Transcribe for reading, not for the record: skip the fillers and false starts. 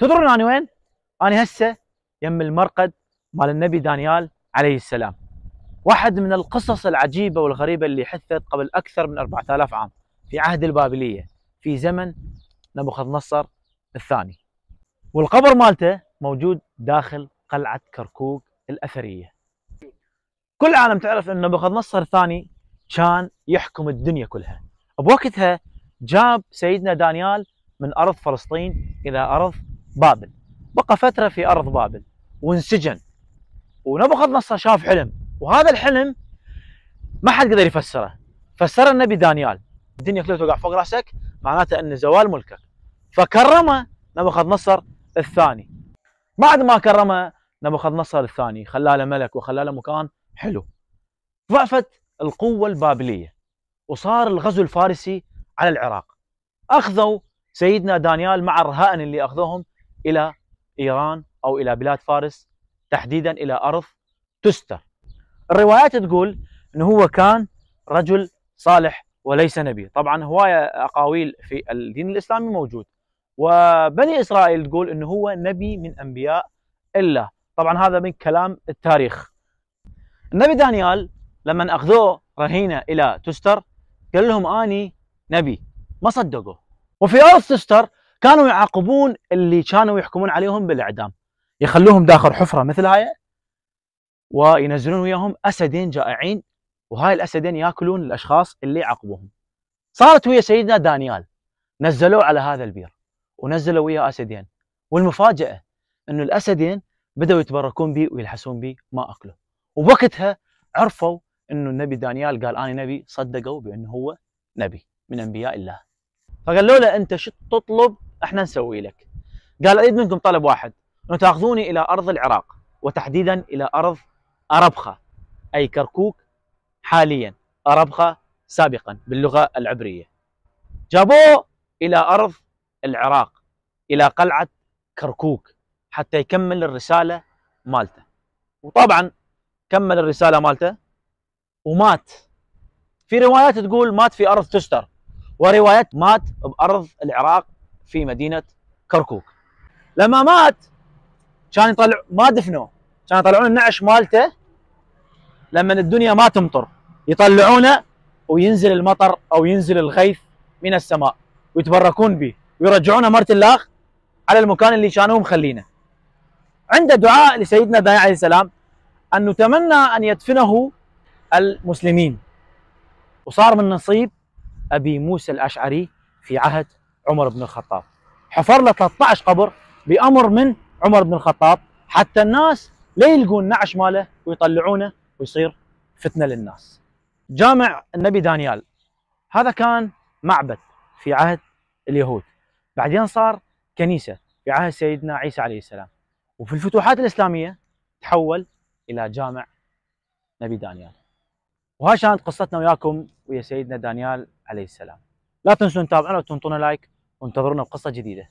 تدرون أنا وين؟ أنا هسه يم المرقد مال النبي دانيال عليه السلام، واحد من القصص العجيبة والغريبة اللي حدثت قبل أكثر من 4000 عام في عهد البابلية في زمن نبوخذ نصر الثاني. والقبر مالته موجود داخل قلعة كركوك الأثرية. كل العالم تعرف أن نبوخذ نصر الثاني كان يحكم الدنيا كلها. بوقتها جاب سيدنا دانيال من أرض فلسطين إلى أرض بابل، بقى فترة في أرض بابل وانسجن. ونبوخذ نصر شاف حلم، وهذا الحلم ما حد قدر يفسره، فسر النبي دانيال. الدنيا كلها توقع فوق راسك معناته أن زوال ملكك. فكرمه نبوخذ نصر الثاني. بعد ما كرمه نبوخذ نصر الثاني خلاه له ملك وخلاه له مكان حلو. ضعفت القوة البابلية وصار الغزو الفارسي على العراق. أخذوا سيدنا دانيال مع الرهائن اللي أخذوهم إلى إيران أو إلى بلاد فارس، تحديدا إلى أرض تستر. الروايات تقول أنه هو كان رجل صالح وليس نبي. طبعا هواية أقاويل في الدين الإسلامي موجود، وبني إسرائيل تقول أنه هو نبي من أنبياء الله. طبعا هذا من كلام التاريخ. النبي دانيال لما أخذوه رهينة إلى تستر قال لهم أني نبي، ما صدقوا. وفي أرض تستر كانوا يعاقبون اللي كانوا يحكمون عليهم بالإعدام، يخلوهم داخل حفرة مثل هاي وينزلون وياهم أسدين جائعين، وهاي الأسدين ياكلون الأشخاص اللي عاقبوهم. صارت ويا سيدنا دانيال، نزلوه على هذا البير ونزلوا وياه أسدين، والمفاجأة أنه الأسدين بدأوا يتبركون به ويلحسون به ما أكله. وبوقتها عرفوا أنه النبي دانيال قال أنا نبي، صدقوا بأنه هو نبي من أنبياء الله. فقالوا له أنت شو تطلب احنا نسوي لك. قال أريد منكم طلب واحد، أنه تأخذوني إلى أرض العراق وتحديدا إلى أرض أربخة، أي كركوك حاليا، أربخة سابقا باللغة العبرية. جابوه إلى أرض العراق إلى قلعة كركوك حتى يكمل الرسالة مالته. وطبعا كمل الرسالة مالته ومات. في روايات تقول مات في أرض تستر، وروايات مات بأرض العراق في مدينة كركوك. لما مات كان يطلع ما دفنوه، كان يطلعون النعش مالته لما الدنيا ما تمطر، يطلعونه وينزل المطر أو ينزل الغيث من السماء ويتبركون به ويرجعونه مرة اللاخ على المكان اللي كانوا مخلينه. عنده دعاء لسيدنا دانيال عليه السلام أنه تمنى أن يدفنه المسلمين، وصار من نصيب أبي موسى الأشعري في عهد عمر بن الخطاب. حفر له 13 قبر بأمر من عمر بن الخطاب حتى الناس لا يلقون نعش ماله ويطلعونه ويصير فتنة للناس. جامع النبي دانيال هذا كان معبد في عهد اليهود، بعدين صار كنيسة في عهد سيدنا عيسى عليه السلام، وفي الفتوحات الإسلامية تحول إلى جامع نبي دانيال. وهاي كانت قصتنا وياكم ويا سيدنا دانيال عليه السلام. لا تنسون تتابعونا وتنطونا لايك وانتظرونا بقصة جديدة.